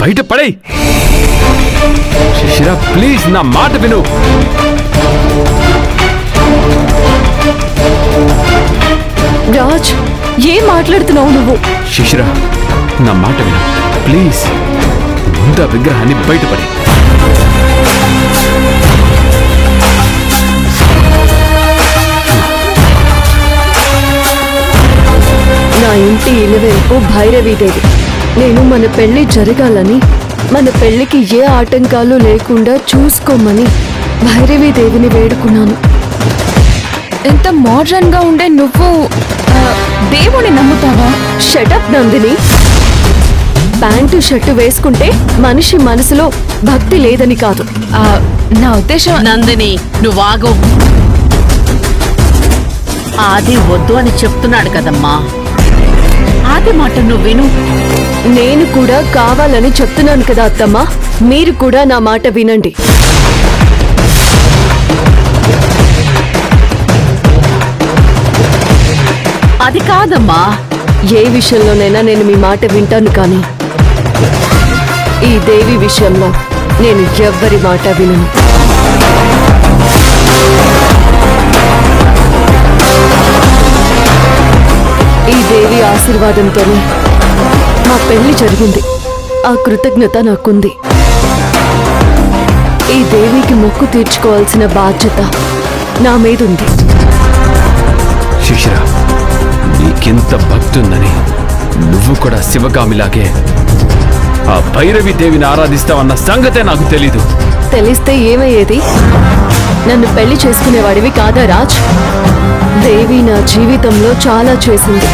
బయట పడే శిశిర, ప్లీజ్ నా మాట విను. రాజ్, ఏం మాట్లాడుతున్నావు నువ్వు? శిశిర, నా మాట విను ప్లీజ్. ముందు ఆ విగ్రహాన్ని బయటపడి. నా ఇంటి ఇలవేల్పు భైరవీదేవి. నేను మన పెళ్లి జరగాలని, మన పెళ్లికి ఏ ఆటంకాలు లేకుండా చూసుకోమని భైరవీదేవిని వేడుకున్నాను. ఎంత మోడ్రన్ గా ఉండే నువ్వు దేవుని నమ్ముతావా? షటప్ నందిని. ప్యాంటు షర్టు వేసుకుంటే మనిషి మనసులో భక్తి లేదని కాదు. నా ఉద్దేశం. నందిని, నువ్వు ఆగు. ఆది వద్దు అని చెప్తున్నాడు కదమ్మా, ఆది మాట నువ్వు విను. నేను కూడా కావాలని చెప్తున్నాను కదా అత్తమ్మా, మీరు కూడా నా మాట వినండి. అది కాదమ్మా. ఏ విషయంలోనైనా నేను మీ మాట వింటాను, కానీ ఈ దేవి విషయంలో నేను ఎవ్వరి మాట వినను. ఈ దేవి ఆశీర్వాదంతోనే మా పెళ్లి జరిగింది. ఆ కృతజ్ఞత నాకుంది. ఈ దేవికి మొక్కు తీర్చుకోవాల్సిన బాధ్యత నా మీదుంది. శిశిర, నీకెంత భక్తుందని నువ్వు కూడా శివగామిలాగే ఆ భైరవి దేవిని ఆరాధిస్తావన్న సంగతే నాకు తెలీదు. తెలిస్తే ఏమయ్యేది? నన్ను పెళ్లి చేసుకునేవాడివి కాదా రాజ్? దేవి నా జీవితంలో చాలా చేసింది.